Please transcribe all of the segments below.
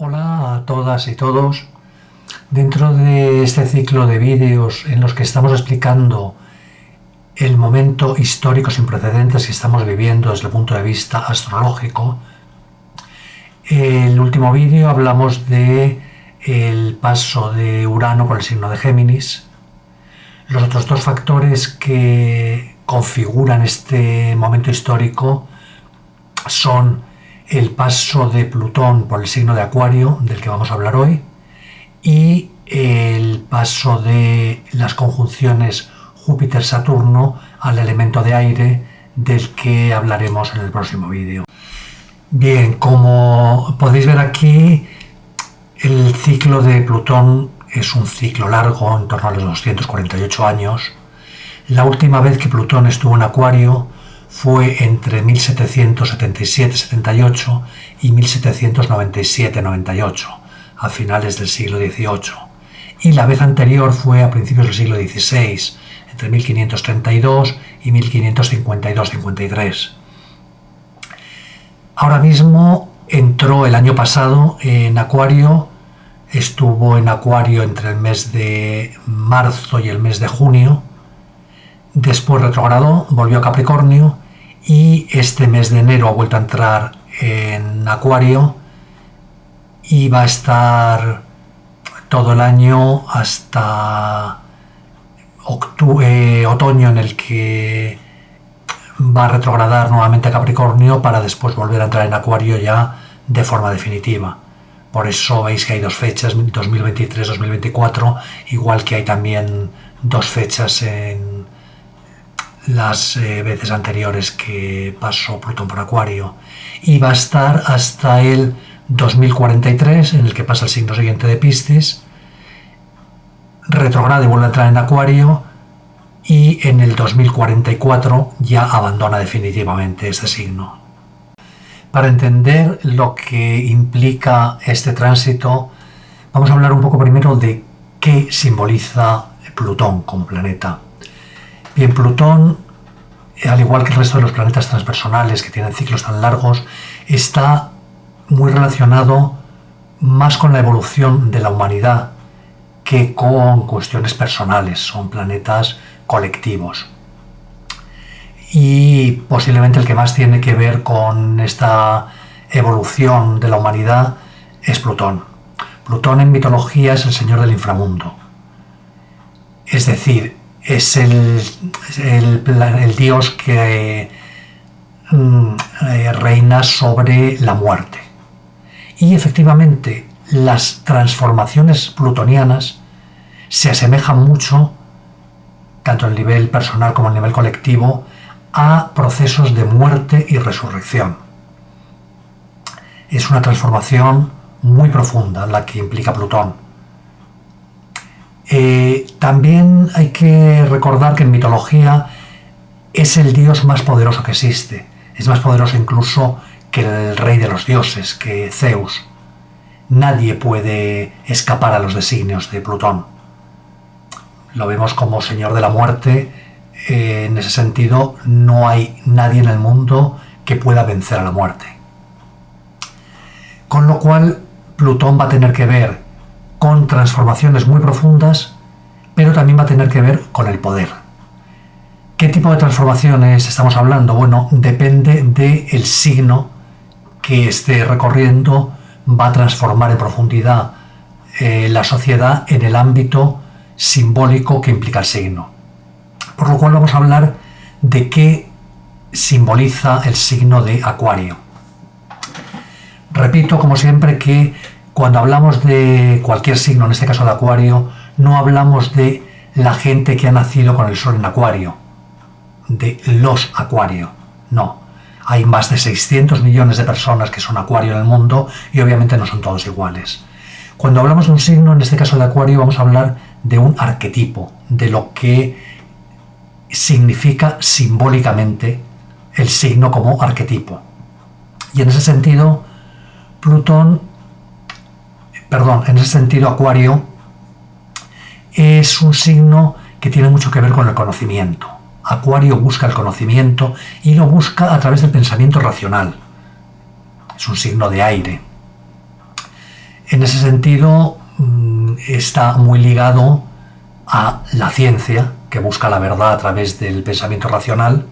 Hola a todas y todos. Dentro de este ciclo de vídeos en los que estamos explicando el momento histórico sin precedentes que estamos viviendo desde el punto de vista astrológico, el último vídeo hablamos de el paso de Urano por el signo de Géminis. Los otros dos factores que configuran este momento histórico son el paso de Plutón por el signo de Acuario, del que vamos a hablar hoy, y el paso de las conjunciones Júpiter-Saturno al elemento de aire, del que hablaremos en el próximo vídeo. Bien, como podéis ver aquí, el ciclo de Plutón es un ciclo largo, en torno a los 248 años. La última vez que Plutón estuvo en Acuario fue entre 1777-78 y 1797-98, a finales del siglo XVIII. Y la vez anterior fue a principios del siglo XVI, entre 1532 y 1552-53. Ahora mismo entró el año pasado en Acuario, estuvo en Acuario entre el mes de marzo y el mes de junio, después retrogradó, volvió a Capricornio y este mes de enero ha vuelto a entrar en Acuario y va a estar todo el año hasta otoño, en el que va a retrogradar nuevamente a Capricornio para después volver a entrar en Acuario ya de forma definitiva. Por eso veis que hay dos fechas, 2023-2024, igual que hay también dos fechas en las veces anteriores que pasó Plutón por Acuario. Y va a estar hasta el 2043, en el que pasa el signo siguiente de Piscis, retrograda y vuelve a entrar en Acuario, y en el 2044 ya abandona definitivamente este signo. Para entender lo que implica este tránsito, vamos a hablar un poco primero de qué simboliza Plutón como planeta. Bien, Plutón, al igual que el resto de los planetas transpersonales que tienen ciclos tan largos, está muy relacionado más con la evolución de la humanidad que con cuestiones personales. Son planetas colectivos. Y posiblemente el que más tiene que ver con esta evolución de la humanidad es Plutón. Plutón en mitología es el señor del inframundo. Es decir, es el dios que reina sobre la muerte. Y efectivamente, las transformaciones plutonianas se asemejan mucho, tanto a nivel personal como a nivel colectivo, a procesos de muerte y resurrección. Es una transformación muy profunda la que implica Plutón. También hay que recordar que en mitología es el dios más poderoso que existe. Es más poderoso incluso que el rey de los dioses, que Zeus. Nadie puede escapar a los designios de Plutón. Lo vemos como señor de la muerte. En ese sentido, no hay nadie en el mundo que pueda vencer a la muerte. Con lo cual, Plutón va a tener que ver con transformaciones muy profundas, pero también va a tener que ver con el poder. ¿Qué tipo de transformaciones estamos hablando? Bueno, depende del signo que esté recorriendo, va a transformar en profundidad la sociedad en el ámbito simbólico que implica el signo. Por lo cual vamos a hablar de qué simboliza el signo de Acuario. Repito, como siempre, que cuando hablamos de cualquier signo, en este caso de Acuario, no hablamos de la gente que ha nacido con el sol en Acuario, de los Acuario, no. Hay más de 600 millones de personas que son Acuario en el mundo y obviamente no son todos iguales. Cuando hablamos de un signo, en este caso de Acuario, vamos a hablar de un arquetipo, de lo que significa simbólicamente el signo como arquetipo. Y en ese sentido, Acuario es un signo que tiene mucho que ver con el conocimiento. Acuario busca el conocimiento y lo busca a través del pensamiento racional. Es un signo de aire. En ese sentido, está muy ligado a la ciencia, que busca la verdad a través del pensamiento racional,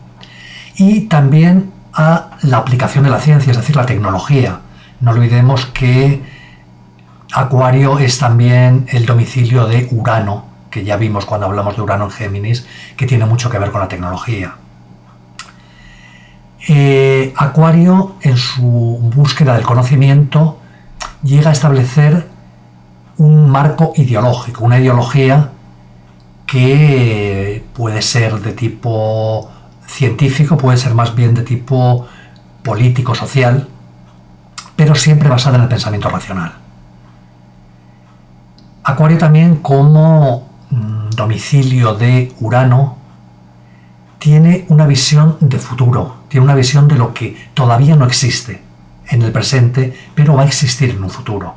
y también a la aplicación de la ciencia, es decir, la tecnología. No olvidemos que Acuario es también el domicilio de Urano, que ya vimos cuando hablamos de Urano en Géminis, que tiene mucho que ver con la tecnología. Acuario, en su búsqueda del conocimiento, llega a establecer un marco ideológico, una ideología que puede ser de tipo científico, puede ser más bien de tipo político, social, pero siempre basada en el pensamiento racional. Acuario también, como domicilio de Urano, tiene una visión de futuro, tiene una visión de lo que todavía no existe en el presente, pero va a existir en un futuro.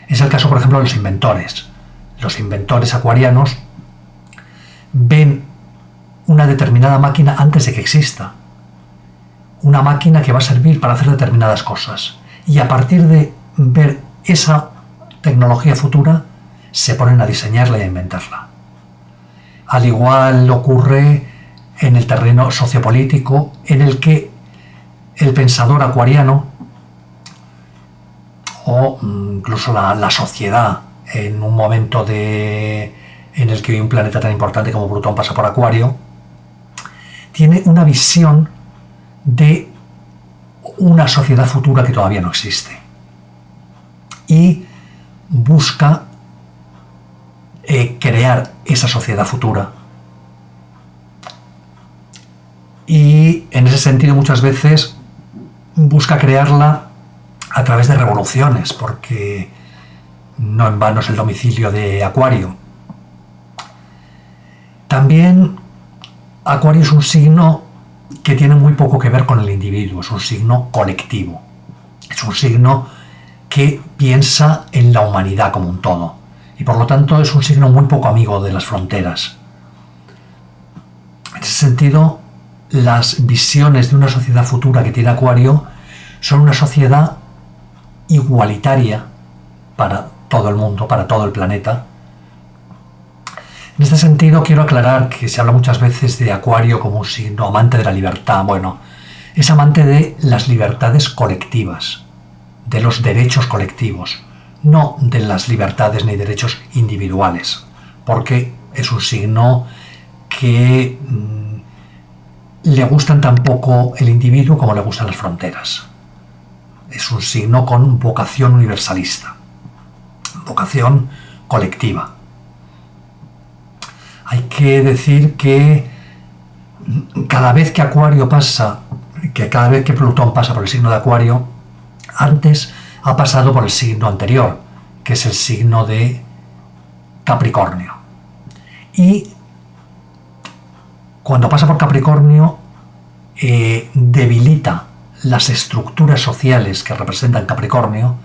Es el caso, por ejemplo, de los inventores. Los inventores acuarianos ven una determinada máquina antes de que exista. Una máquina que va a servir para hacer determinadas cosas. Y a partir de ver esa tecnología futura, se ponen a diseñarla y a inventarla. Al igual ocurre en el terreno sociopolítico, en el que el pensador acuariano, o incluso la sociedad, en un momento en el que un planeta tan importante como Plutón pasa por Acuario, tiene una visión de una sociedad futura que todavía no existe y busca crear esa sociedad futura. Y en ese sentido muchas veces busca crearla a través de revoluciones, porque no en vano es el domicilio de Acuario. También Acuario es un signo que tiene muy poco que ver con el individuo, es un signo colectivo, es un signo que piensa en la humanidad como un todo, y por lo tanto es un signo muy poco amigo de las fronteras. En ese sentido, las visiones de una sociedad futura que tiene Acuario son una sociedad igualitaria para todo el mundo, para todo el planeta. En este sentido, quiero aclarar que se habla muchas veces de Acuario como un signo amante de la libertad. Bueno, es amante de las libertades colectivas, de los derechos colectivos, no de las libertades ni derechos individuales, porque es un signo que le gustan tan poco el individuo como le gustan las fronteras. Es un signo con vocación universalista, vocación colectiva. Hay que decir que cada vez que cada vez que Plutón pasa por el signo de Acuario, antes ha pasado por el signo anterior, que es el signo de Capricornio. Y cuando pasa por Capricornio, debilita las estructuras sociales que representan Capricornio,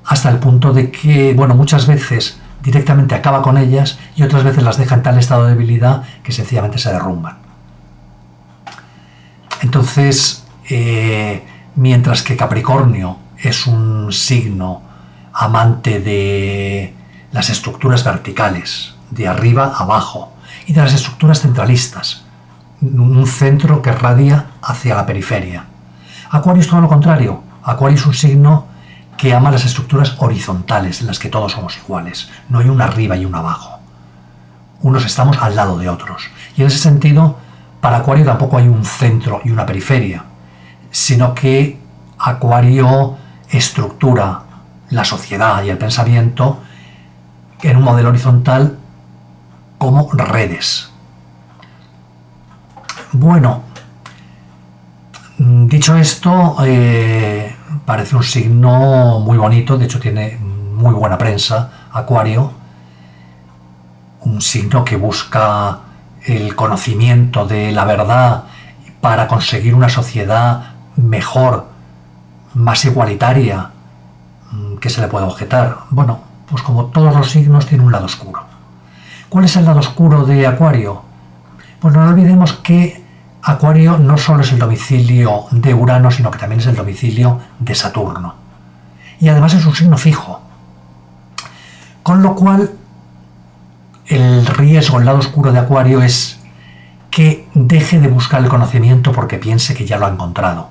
hasta el punto de que, muchas veces directamente acaba con ellas y otras veces las deja en tal estado de debilidad que sencillamente se derrumban. Entonces, mientras que Capricornio es un signo amante de las estructuras verticales, de arriba a abajo, y de las estructuras centralistas, un centro que radia hacia la periferia. Acuario es todo lo contrario. Acuario es un signo que ama las estructuras horizontales, en las que todos somos iguales. No hay un arriba y un abajo. Unos estamos al lado de otros. Y en ese sentido, para Acuario tampoco hay un centro y una periferia, sino que Acuario estructura la sociedad y el pensamiento en un modelo horizontal como redes. Bueno, dicho esto, parece un signo muy bonito, de hecho tiene muy buena prensa, Acuario, un signo que busca el conocimiento de la verdad para conseguir una sociedad mejor, más igualitaria. ¿Qué se le puede objetar? Bueno, pues como todos los signos tiene un lado oscuro. ¿Cuál es el lado oscuro de Acuario? Pues no olvidemos que Acuario no solo es el domicilio de Urano, sino que también es el domicilio de Saturno. y además es un signo fijo. Con lo cual, el riesgo, el lado oscuro de Acuario es que deje de buscar el conocimiento porque piense que ya lo ha encontrado.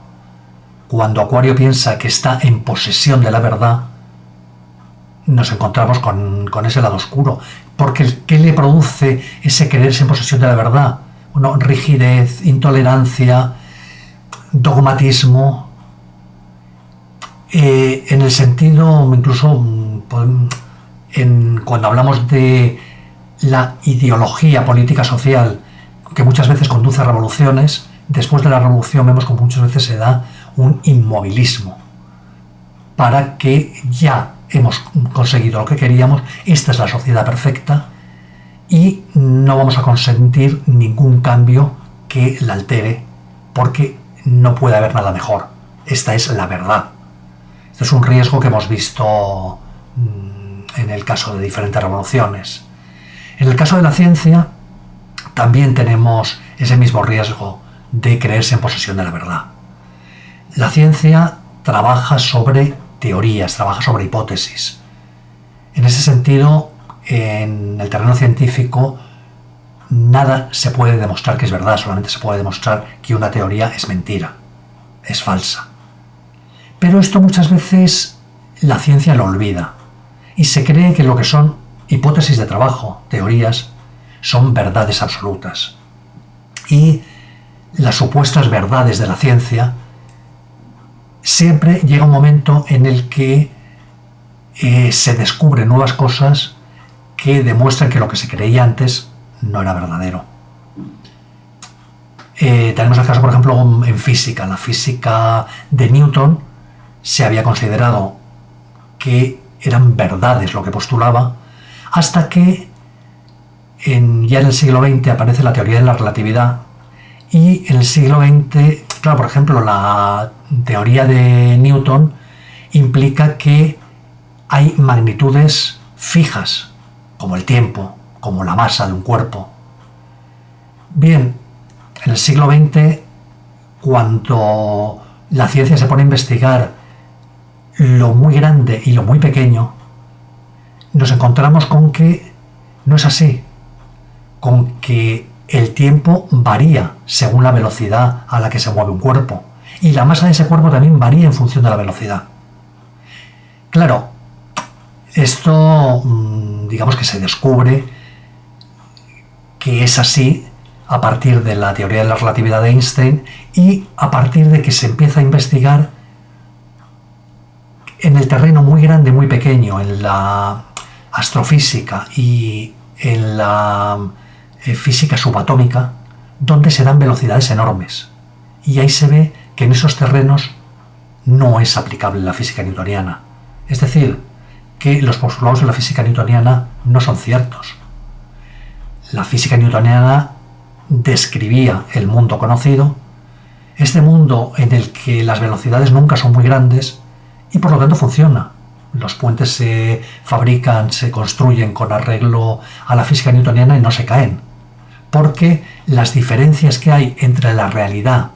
Cuando Acuario piensa que está en posesión de la verdad, nos encontramos con ese lado oscuro. Porque ¿qué le produce ese creerse en posesión de la verdad? Bueno, rigidez, intolerancia, dogmatismo. En el sentido, incluso cuando hablamos de la ideología política social, que muchas veces conduce a revoluciones, después de la revolución vemos que muchas veces se da un inmovilismo para que ya hemos conseguido lo que queríamos, esta es la sociedad perfecta y no vamos a consentir ningún cambio que la altere porque no puede haber nada mejor. Esta es la verdad. Este es un riesgo que hemos visto en el caso de diferentes revoluciones. En el caso de la ciencia también tenemos ese mismo riesgo de creerse en posesión de la verdad. La ciencia trabaja sobre teorías, trabaja sobre hipótesis. En ese sentido, en el terreno científico, nada se puede demostrar que es verdad, solamente se puede demostrar que una teoría es mentira, es falsa. Pero esto muchas veces la ciencia lo olvida y se cree que lo que son hipótesis de trabajo, teorías, son verdades absolutas. Y las supuestas verdades de la ciencia siempre llega un momento en el que se descubren nuevas cosas que demuestran que lo que se creía antes no era verdadero. Tenemos el caso, por ejemplo, en física. La física de Newton se había considerado que eran verdades lo que postulaba, hasta que ya en el siglo XX aparece la teoría de la relatividad, y en el siglo XX, claro, por ejemplo, la teoría de Newton implica que hay magnitudes fijas, como el tiempo, como la masa de un cuerpo. Bien, en el siglo XX, cuando la ciencia se pone a investigar lo muy grande y lo muy pequeño, nos encontramos con que no es así, con que el tiempo varía según la velocidad a la que se mueve un cuerpo, y la masa de ese cuerpo también varía en función de la velocidad. Claro, esto digamos que se descubre que es así a partir de la teoría de la relatividad de Einstein y a partir de que se empieza a investigar en el terreno muy grande, muy pequeño, en la astrofísica y en la física subatómica, donde se dan velocidades enormes. Y ahí se ve que en esos terrenos no es aplicable la física newtoniana. Es decir, que los postulados de la física newtoniana no son ciertos. La física newtoniana describía el mundo conocido, este mundo en el que las velocidades nunca son muy grandes y por lo tanto funciona. Los puentes se fabrican, se construyen con arreglo a la física newtoniana y no se caen, porque las diferencias que hay entre la realidad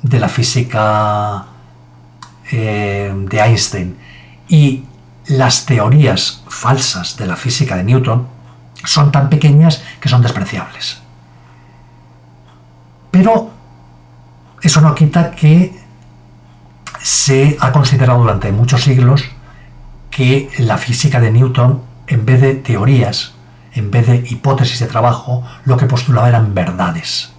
de la física de Einstein y las teorías falsas de la física de Newton son tan pequeñas que son despreciables. Pero eso no quita que se ha considerado durante muchos siglos que la física de Newton, en vez de teorías, en vez de hipótesis de trabajo, lo que postulaba eran verdades.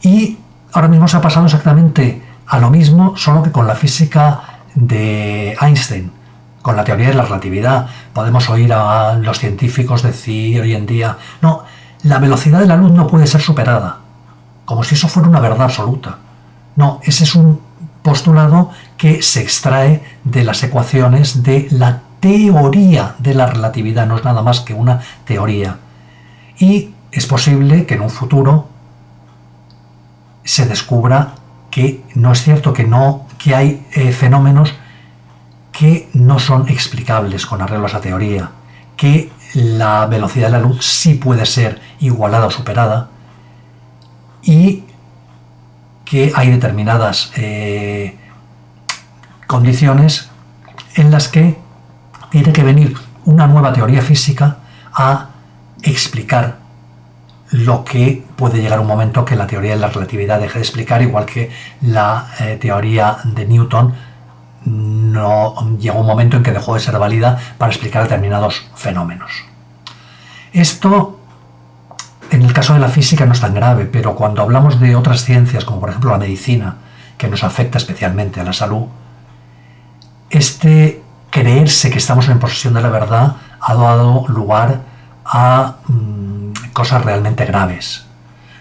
Y ahora mismo se ha pasado exactamente a lo mismo, solo que con la física de Einstein, con la teoría de la relatividad. Podemos oír a los científicos decir hoy en día, no, la velocidad de la luz no puede ser superada, como si eso fuera una verdad absoluta. No, ese es un postulado que se extrae de las ecuaciones de la teoría de la relatividad, no es nada más que una teoría. Y es posible que en un futuro se descubra que no es cierto, que hay fenómenos que no son explicables con arreglo a esa teoría, que la velocidad de la luz sí puede ser igualada o superada y que hay determinadas condiciones en las que tiene que venir una nueva teoría física a explicar lo que puede llegar un momento que la teoría de la relatividad deje de explicar, igual que la teoría de Newton no llegó un momento en que dejó de ser válida para explicar determinados fenómenos. Esto, en el caso de la física, no es tan grave, pero cuando hablamos de otras ciencias, como por ejemplo la medicina, que nos afecta especialmente a la salud, este creerse que estamos en posesión de la verdad ha dado lugar a cosas realmente graves.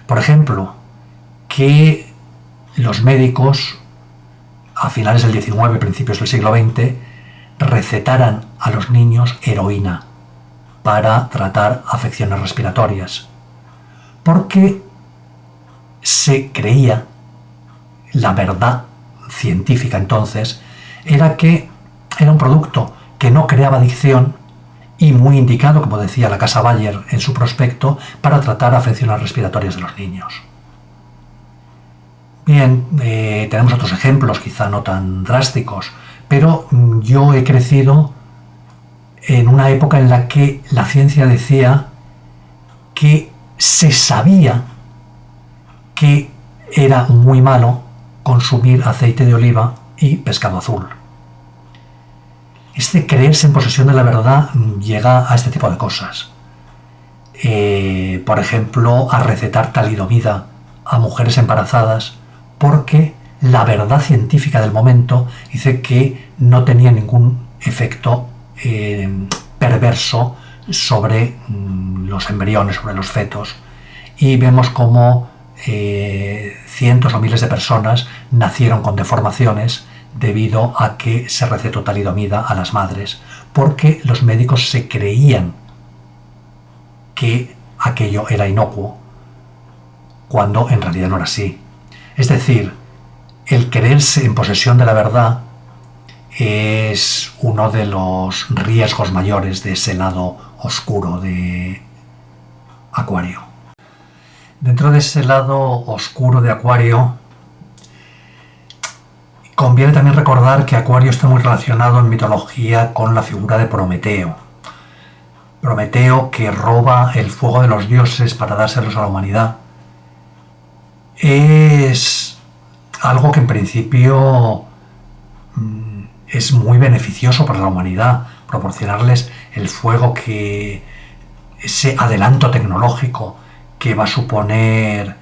Por ejemplo, que los médicos a finales del XIX, principios del siglo XX, recetaran a los niños heroína para tratar afecciones respiratorias, porque se creía, la verdad científica entonces, era que era un producto que no creaba adicción y muy indicado, como decía la Casa Bayer en su prospecto, para tratar afecciones respiratorias de los niños. Bien, tenemos otros ejemplos, quizá no tan drásticos, pero yo he crecido en una época en la que la ciencia decía que se sabía que era muy malo consumir aceite de oliva y pescado azul. Este creerse en posesión de la verdad llega a este tipo de cosas. Por ejemplo, a recetar talidomida a mujeres embarazadas porque la verdad científica del momento dice que no tenía ningún efecto perverso sobre los embriones, sobre los fetos, y vemos cómo cientos o miles de personas nacieron con deformaciones debido a que se recetó talidomida a las madres, porque los médicos se creían que aquello era inocuo, cuando en realidad no era así. Es decir, el creerse en posesión de la verdad es uno de los riesgos mayores de ese lado oscuro de Acuario. Dentro de ese lado oscuro de Acuario, conviene también recordar que Acuario está muy relacionado en mitología con la figura de Prometeo. Prometeo, que roba el fuego de los dioses para dárselos a la humanidad, es algo que en principio es muy beneficioso para la humanidad, proporcionarles el fuego, que ese adelanto tecnológico que va a suponer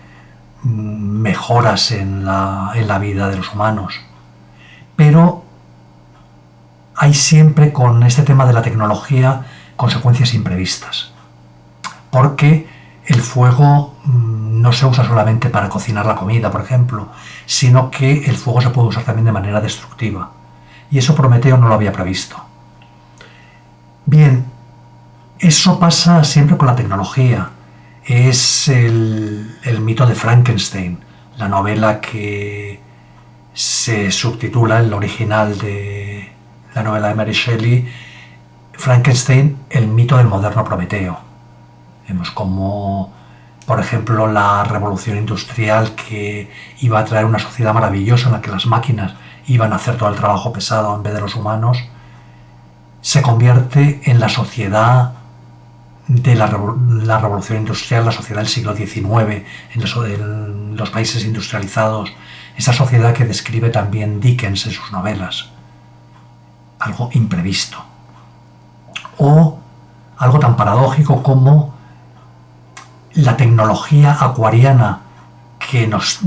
mejoras en la vida de los humanos. Pero hay siempre con este tema de la tecnología consecuencias imprevistas, porque el fuego no se usa solamente para cocinar la comida, por ejemplo, sino que el fuego se puede usar también de manera destructiva, y eso Prometeo no lo había previsto. Bien, eso pasa siempre con la tecnología. Es el mito de Frankenstein, la novela que se subtitula, el original de la novela de Mary Shelley, Frankenstein, el mito del moderno Prometeo. Vemos como, por ejemplo, la revolución industrial, que iba a traer una sociedad maravillosa en la que las máquinas iban a hacer todo el trabajo pesado en vez de los humanos, se convierte en la sociedad de la revolución industrial, la sociedad del siglo XIX, en los países industrializados, esa sociedad que describe también Dickens en sus novelas. Algo imprevisto. O algo tan paradójico como la tecnología acuariana que nos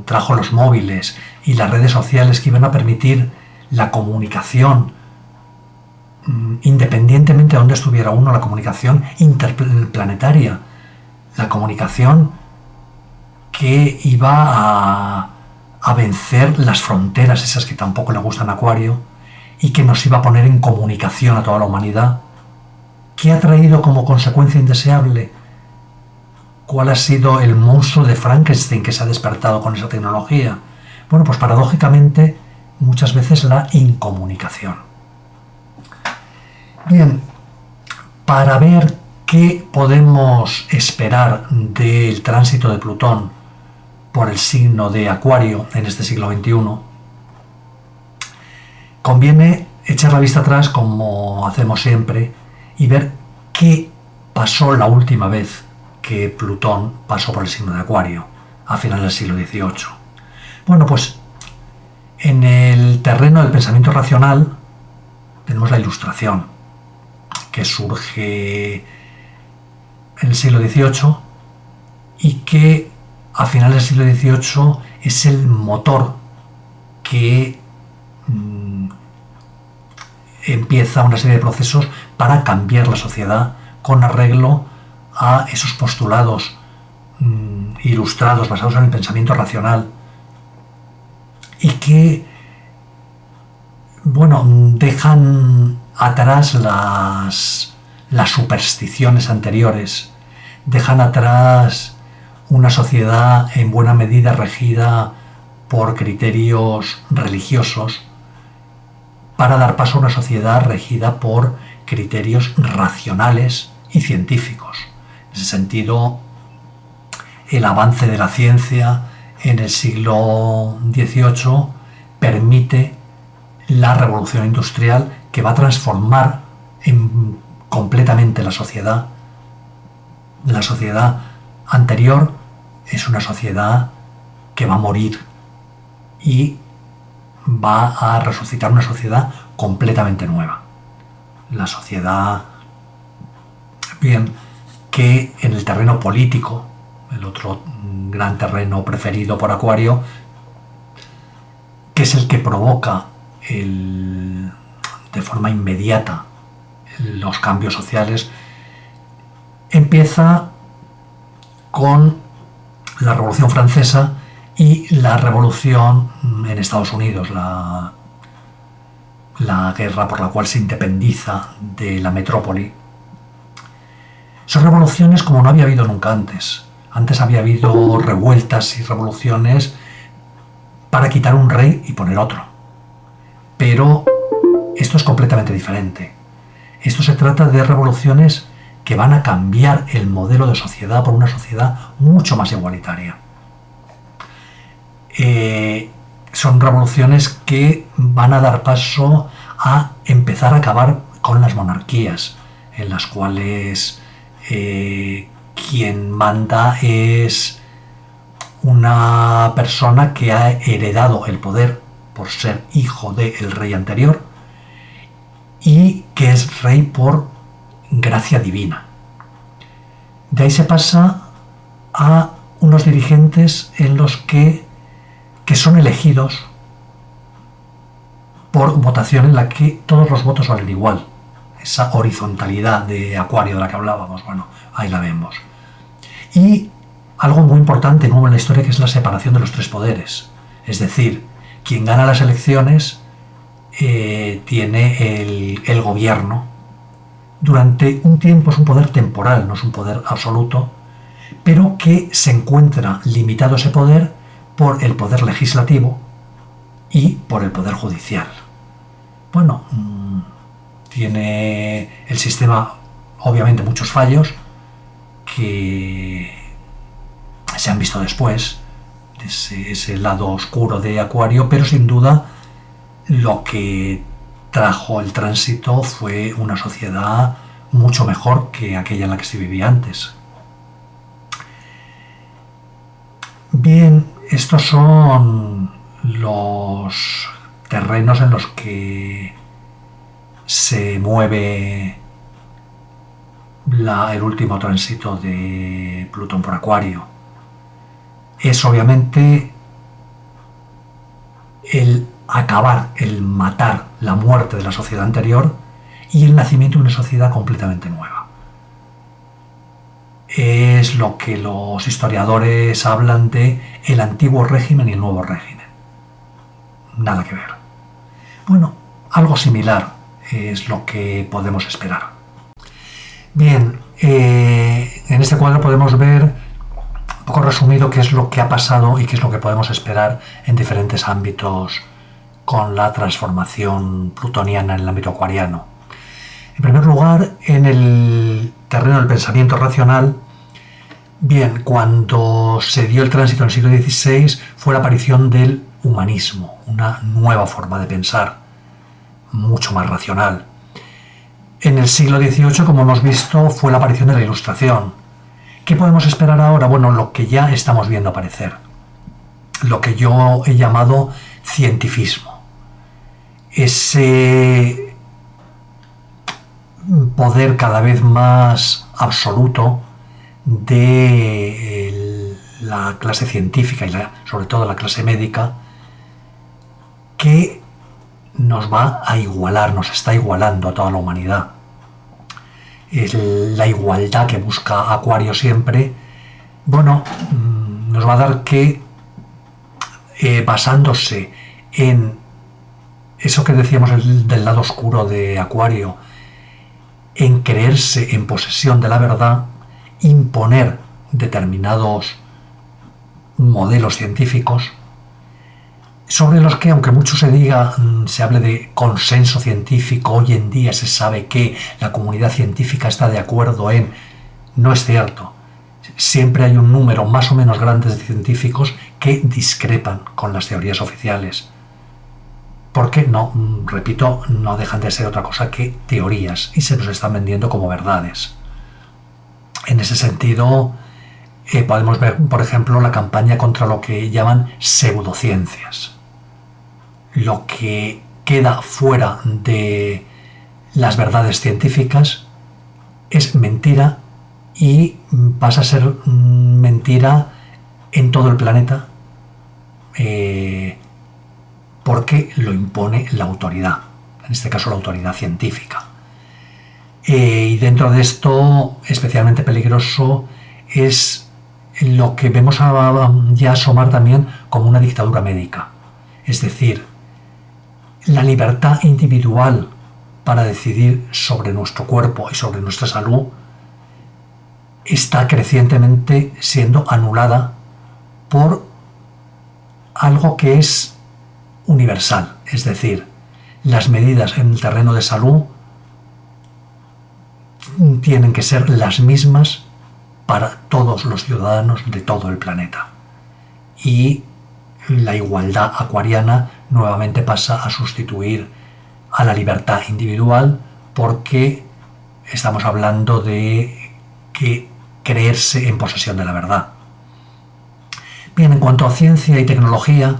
trajo los móviles y las redes sociales, que iban a permitir la comunicación independientemente de dónde estuviera uno, la comunicación interplanetaria, la comunicación que iba a vencer las fronteras esas que tampoco le gustan a Acuario, y que nos iba a poner en comunicación a toda la humanidad. ¿Qué ha traído como consecuencia indeseable? ¿Cuál ha sido el monstruo de Frankenstein que se ha despertado con esa tecnología? Bueno, pues paradójicamente muchas veces la incomunicación. Bien, para ver qué podemos esperar del tránsito de Plutón por el signo de Acuario en este siglo XXI, conviene echar la vista atrás, como hacemos siempre, y ver qué pasó la última vez que Plutón pasó por el signo de Acuario, a finales del siglo XVIII. Bueno, pues en el terreno del pensamiento racional tenemos la Ilustración, que surge en el siglo XVIII y que a finales del siglo XVIII es el motor que empieza una serie de procesos para cambiar la sociedad con arreglo a esos postulados ilustrados basados en el pensamiento racional y que, bueno, dejan atrás las supersticiones anteriores, dejan atrás una sociedad en buena medida regida por criterios religiosos para dar paso a una sociedad regida por criterios racionales y científicos. En ese sentido, el avance de la ciencia en el siglo XVIII permite la revolución industrial que va a transformar completamente la sociedad. La sociedad anterior es una sociedad que va a morir y va a resucitar una sociedad completamente nueva. La sociedad, bien, que en el terreno político, el otro gran terreno preferido por Acuario, que es el que provoca de forma inmediata los cambios sociales, empieza con la Revolución Francesa y la revolución en Estados Unidos, la guerra por la cual se independiza de la metrópoli. Son revoluciones como no había habido nunca antes. Antes había habido revueltas y revoluciones para quitar un rey y poner otro. Pero esto es completamente diferente. Esto se trata de revoluciones que van a cambiar el modelo de sociedad por una sociedad mucho más igualitaria. Son revoluciones que van a dar paso a empezar a acabar con las monarquías, en las cuales quien manda es una persona que ha heredado el poder por ser hijo del rey anterior y que es rey por gracia divina. De ahí se pasa a unos dirigentes en los que son elegidos por votación en la que todos los votos valen igual. Esa horizontalidad de Acuario de la que hablábamos, bueno, ahí la vemos. Y algo muy importante nuevo en la historia, que es la separación de los tres poderes. Es decir, quien gana las elecciones tiene el gobierno. Durante un tiempo es un poder temporal, no es un poder absoluto, pero que se encuentra limitado ese poder por el poder legislativo y por el poder judicial. Bueno, tiene el sistema obviamente muchos fallos que se han visto después, ese lado oscuro de Acuario, pero sin duda lo que trajo el tránsito fue una sociedad mucho mejor que aquella en la que se vivía antes. Bien, estos son los terrenos en los que se mueve el último tránsito de Plutón por Acuario. Es obviamente el acabar, el matar, la muerte de la sociedad anterior y el nacimiento de una sociedad completamente nueva. Es lo que los historiadores hablan de el antiguo régimen y el nuevo régimen. Nada que ver. Bueno, algo similar es lo que podemos esperar. Bien, en este cuadro podemos ver, un poco resumido, qué es lo que ha pasado y qué es lo que podemos esperar en diferentes ámbitos con la transformación plutoniana en el ámbito acuariano. En primer lugar, en el terreno del pensamiento racional, bien, cuando se dio el tránsito en el siglo XVI fue la aparición del humanismo, una nueva forma de pensar. mucho más racional. En el siglo XVIII, como hemos visto, fue la aparición de la Ilustración. ¿Qué podemos esperar ahora? Bueno, lo que ya estamos viendo aparecer. Lo que yo he llamado cientifismo. Ese poder cada vez más absoluto de la clase científica y sobre todo la clase médica, que nos va a igualar, nos está igualando a toda la humanidad. Es la igualdad que busca Acuario siempre. Bueno, nos va a dar que, basándose en eso que decíamos del lado oscuro de Acuario, en creerse en posesión de la verdad, imponer determinados modelos científicos sobre los que, aunque mucho se diga, se hable de consenso científico, hoy en día se sabe que la comunidad científica está de acuerdo en... No es cierto. Siempre hay un número más o menos grande de científicos que discrepan con las teorías oficiales. Porque no, repito, no dejan de ser otra cosa que teorías y se nos están vendiendo como verdades. En ese sentido, podemos ver, por ejemplo, la campaña contra lo que llaman pseudociencias. Lo que queda fuera de las verdades científicas es mentira y pasa a ser mentira en todo el planeta, porque lo impone la autoridad, en este caso la autoridad científica. Y dentro de esto, especialmente peligroso es lo que vemos ya asomar también como una dictadura médica. Es decir, la libertad individual para decidir sobre nuestro cuerpo y sobre nuestra salud está crecientemente siendo anulada por algo que es universal. Es decir, las medidas en el terreno de salud tienen que ser las mismas para todos los ciudadanos de todo el planeta. Y la igualdad acuariana nuevamente pasa a sustituir a la libertad individual, porque estamos hablando de que creerse en posesión de la verdad. Bien, en cuanto a ciencia y tecnología,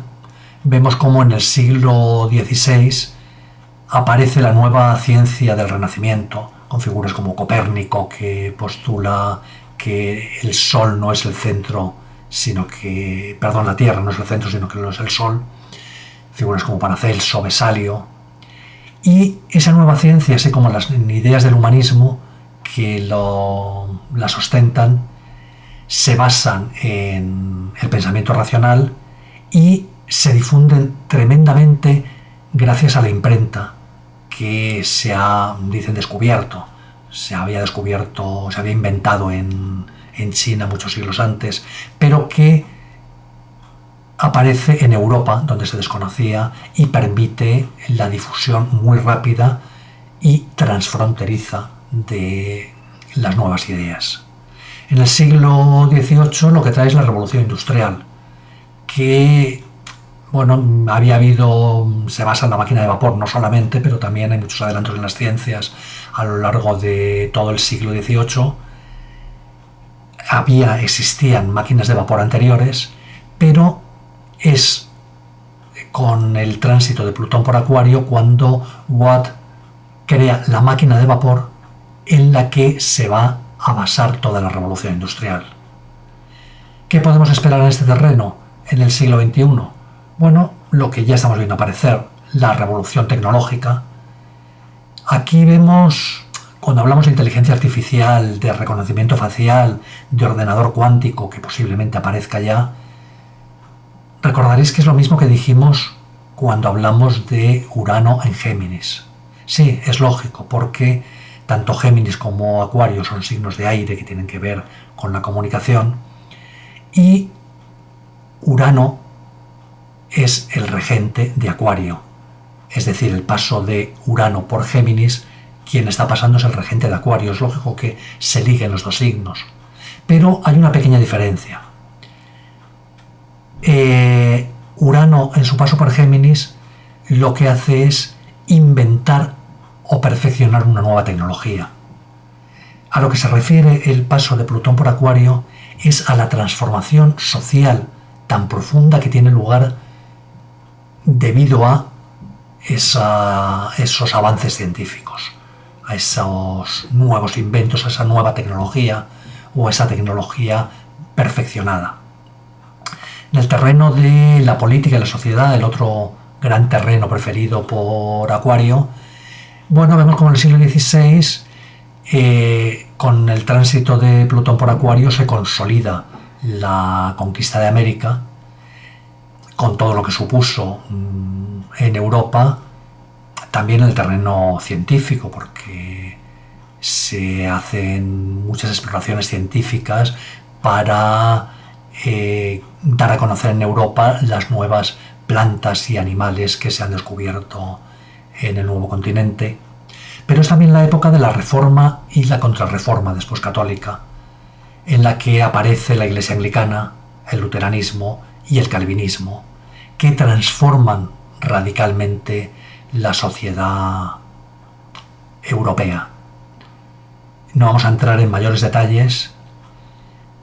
vemos cómo en el siglo XVI aparece la nueva ciencia del Renacimiento, con figuras como Copérnico, que postula que el Sol no es el centro, la Tierra no es el centro, sino que lo es el Sol. Figuras como Paracelso, Vesalio. Y esa nueva ciencia, así como las ideas del humanismo que la sustentan, se basan en el pensamiento racional y se difunden tremendamente gracias a la imprenta que se descubierto. Se había inventado en China muchos siglos antes, pero que aparece en Europa, donde se desconocía, y permite la difusión muy rápida y transfronteriza de las nuevas ideas. En el siglo XVIII lo que trae es la revolución industrial, que se basa en la máquina de vapor no solamente, pero también hay muchos adelantos en las ciencias a lo largo de todo el siglo XVIII. Existían máquinas de vapor anteriores, pero es con el tránsito de Plutón por Acuario cuando Watt crea la máquina de vapor en la que se va a basar toda la revolución industrial. ¿Qué podemos esperar en este terreno en el siglo XXI? Bueno, lo que ya estamos viendo aparecer, la revolución tecnológica. Aquí vemos, cuando hablamos de inteligencia artificial, de reconocimiento facial, de ordenador cuántico, que posiblemente aparezca ya, recordaréis que es lo mismo que dijimos cuando hablamos de Urano en Géminis. Sí, es lógico, porque tanto Géminis como Acuario son signos de aire que tienen que ver con la comunicación, y Urano es el regente de Acuario. Es decir, el paso de Urano por Géminis, quien está pasando es el regente de Acuario. Es lógico que se liguen los dos signos. Pero hay una pequeña diferencia. Urano, en su paso por Géminis, lo que hace es inventar o perfeccionar una nueva tecnología. A lo que se refiere el paso de Plutón por Acuario es a la transformación social tan profunda que tiene lugar debido a esos avances científicos, a esos nuevos inventos, a esa nueva tecnología o esa tecnología perfeccionada. En el terreno de la política y la sociedad, el otro gran terreno preferido por Acuario, bueno, vemos como en el siglo XVI, con el tránsito de Plutón por Acuario, se consolida la conquista de América, con todo lo que supuso en Europa, también en el terreno científico, porque se hacen muchas exploraciones científicas para dar a conocer en Europa las nuevas plantas y animales que se han descubierto en el nuevo continente. Pero es también la época de la Reforma y la Contrarreforma, después católica, en la que aparece la Iglesia anglicana, el luteranismo y el calvinismo, que transforman radicalmente la sociedad europea. No vamos a entrar en mayores detalles,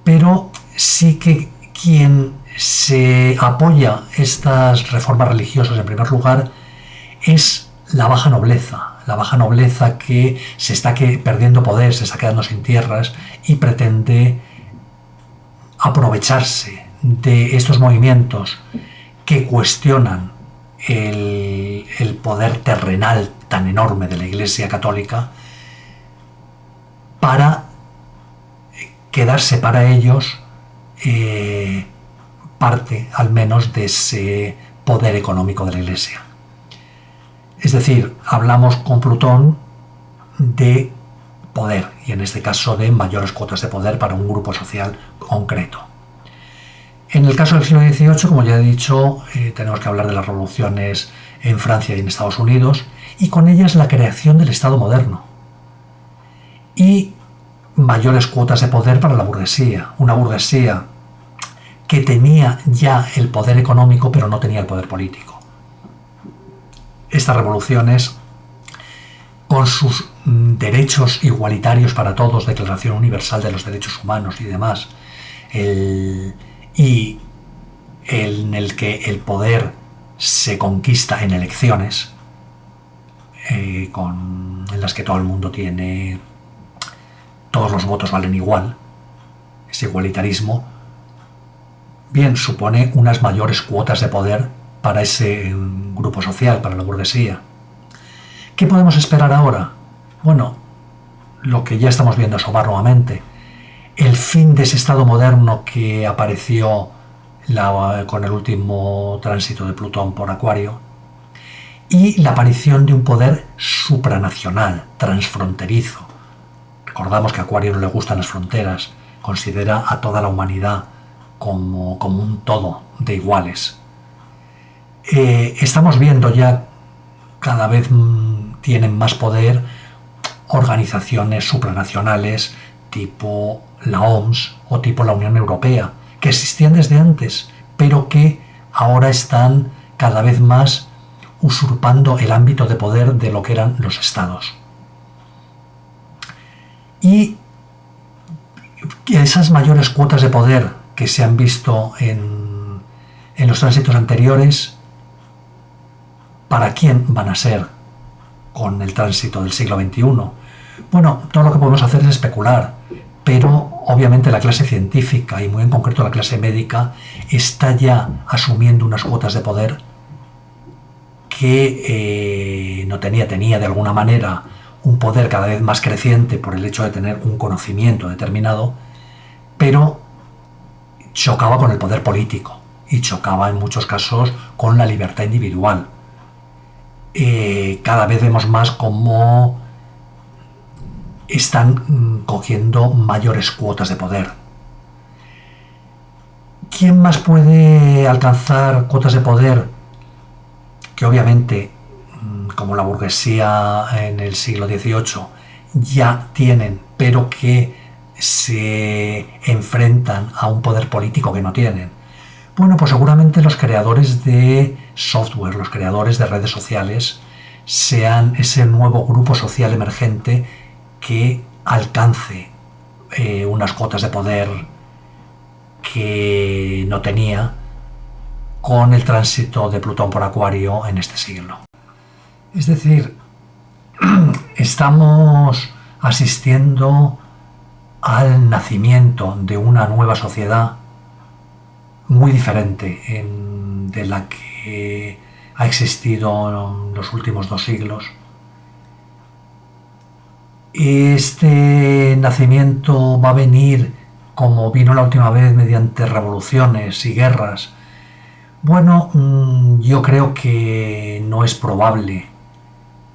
pero sí que quien se apoya estas reformas religiosas en primer lugar es la baja nobleza que se está perdiendo poder, se está quedando sin tierras y pretende aprovecharse de estos movimientos que cuestionan el poder terrenal tan enorme de la Iglesia Católica para quedarse para ellos parte al menos de ese poder económico de la Iglesia. Es decir, hablamos con Plutón de poder, y en este caso de mayores cuotas de poder para un grupo social concreto. En el caso del siglo XVIII, como ya he dicho, tenemos que hablar de las revoluciones en Francia y en Estados Unidos, y con ellas la creación del Estado moderno. Y mayores cuotas de poder para la burguesía, una burguesía que tenía ya el poder económico pero no tenía el poder político. Estas revoluciones, con sus derechos igualitarios para todos, Declaración Universal de los Derechos Humanos y demás, y en el que el poder se conquista en elecciones, en las que todo el mundo tiene, todos los votos valen igual, ese igualitarismo, bien, supone unas mayores cuotas de poder para ese grupo social, para la burguesía. ¿Qué podemos esperar ahora? Bueno, lo que ya estamos viendo asomar nuevamente, el fin de ese Estado moderno que apareció con el último tránsito de Plutón por Acuario, y la aparición de un poder supranacional, transfronterizo. Recordamos que a Acuario no le gustan las fronteras, considera a toda la humanidad como un todo de iguales. Estamos viendo ya cada vez tienen más poder organizaciones supranacionales tipo la OMS o tipo la Unión Europea, que existían desde antes, pero que ahora están cada vez más usurpando el ámbito de poder de lo que eran los estados. Y esas mayores cuotas de poder que se han visto en los tránsitos anteriores, ¿para quién van a ser con el tránsito del siglo XXI? Bueno, todo lo que podemos hacer es especular, pero obviamente la clase científica y muy en concreto la clase médica está ya asumiendo unas cuotas de poder que no tenía de alguna manera un poder cada vez más creciente por el hecho de tener un conocimiento determinado, pero chocaba con el poder político y chocaba en muchos casos con la libertad individual. Cada vez vemos más cómo están cogiendo mayores cuotas de poder. ¿Quién más puede alcanzar cuotas de poder? Que obviamente, como la burguesía en el siglo XVIII, ya tienen, pero que se enfrentan a un poder político que no tienen. Bueno, pues seguramente los creadores de software, los creadores de redes sociales, sean ese nuevo grupo social emergente que alcance unas cuotas de poder que no tenía con el tránsito de Plutón por Acuario en este siglo. Es decir, estamos asistiendo al nacimiento de una nueva sociedad muy diferente de la que ha existido en los últimos 2 siglos. Este nacimiento va a venir, como vino la última vez, mediante revoluciones y guerras. Bueno, yo creo que no es probable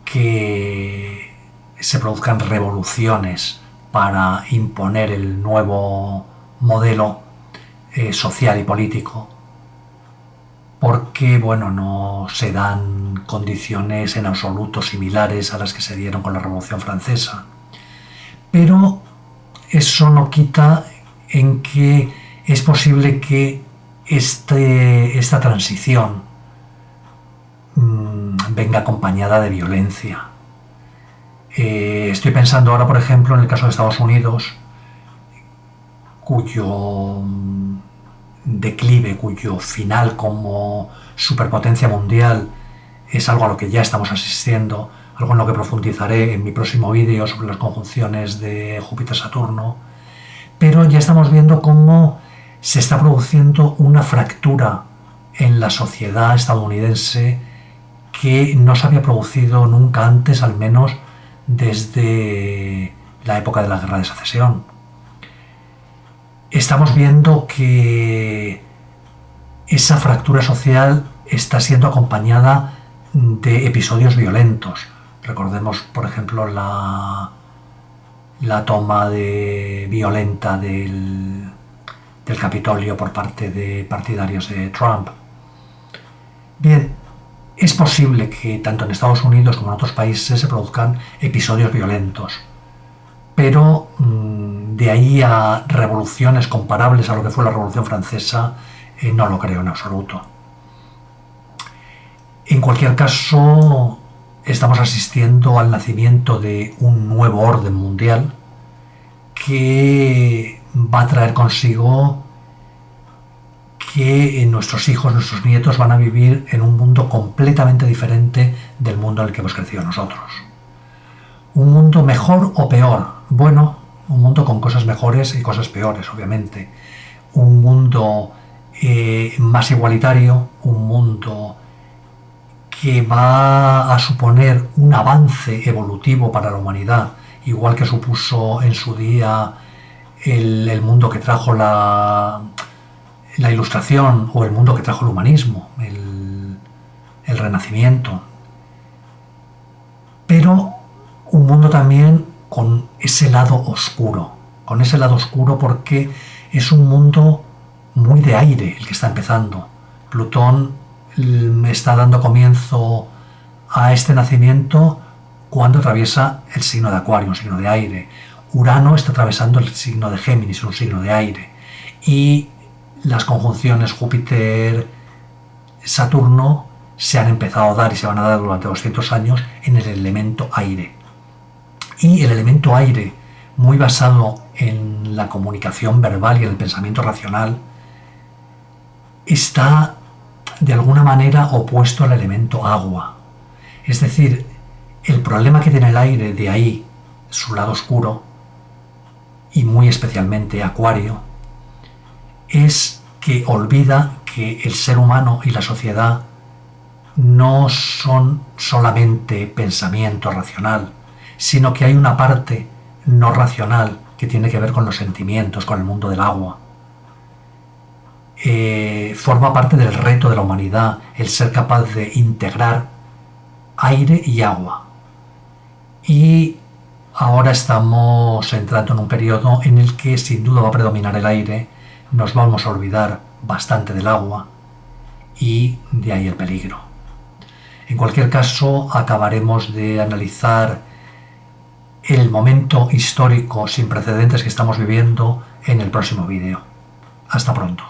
que se produzcan revoluciones para imponer el nuevo modelo social y político, porque bueno, no se dan condiciones en absoluto similares a las que se dieron con la Revolución Francesa. Pero eso no quita en que es posible que esta transición venga acompañada de violencia. Estoy pensando ahora, por ejemplo, en el caso de Estados Unidos, cuyo declive, cuyo final como superpotencia mundial es algo a lo que ya estamos asistiendo, algo en lo que profundizaré en mi próximo vídeo sobre las conjunciones de Júpiter-Saturno, pero ya estamos viendo cómo se está produciendo una fractura en la sociedad estadounidense que no se había producido nunca antes, al menos desde la época de la Guerra de Secesión. Estamos viendo que esa fractura social está siendo acompañada de episodios violentos. Recordemos, por ejemplo, la toma violenta del Capitolio por parte de partidarios de Trump. Bien, es posible que tanto en Estados Unidos como en otros países se produzcan episodios violentos, pero de ahí a revoluciones comparables a lo que fue la Revolución Francesa, no lo creo en absoluto. En cualquier caso, estamos asistiendo al nacimiento de un nuevo orden mundial que va a traer consigo que nuestros hijos, nuestros nietos van a vivir en un mundo completamente diferente del mundo en el que hemos crecido nosotros. Un mundo mejor o peor. Bueno, un mundo con cosas mejores y cosas peores, obviamente. Un mundo más igualitario, un mundo que va a suponer un avance evolutivo para la humanidad, igual que supuso en su día el mundo que trajo la Ilustración, o el mundo que trajo el humanismo, el Renacimiento. Pero un mundo también con ese lado oscuro, porque es un mundo muy de aire el que está empezando. Plutón está dando comienzo a este nacimiento cuando atraviesa el signo de Acuario, un signo de aire. Urano está atravesando el signo de Géminis, un signo de aire. Y las conjunciones Júpiter-Saturno se han empezado a dar y se van a dar durante 200 años en el elemento aire. Y el elemento aire, muy basado en la comunicación verbal y en el pensamiento racional, está de alguna manera opuesto al elemento agua. Es decir, el problema que tiene el aire, de ahí su lado oscuro, y muy especialmente Acuario, es que olvida que el ser humano y la sociedad no son solamente pensamiento racional, sino que hay una parte no racional que tiene que ver con los sentimientos, con el mundo del agua. Forma parte del reto de la humanidad el ser capaz de integrar aire y agua. Y ahora estamos entrando en un periodo en el que sin duda va a predominar el aire, nos vamos a olvidar bastante del agua y de ahí el peligro. En cualquier caso, acabaremos de analizar el momento histórico sin precedentes que estamos viviendo en el próximo vídeo. Hasta pronto.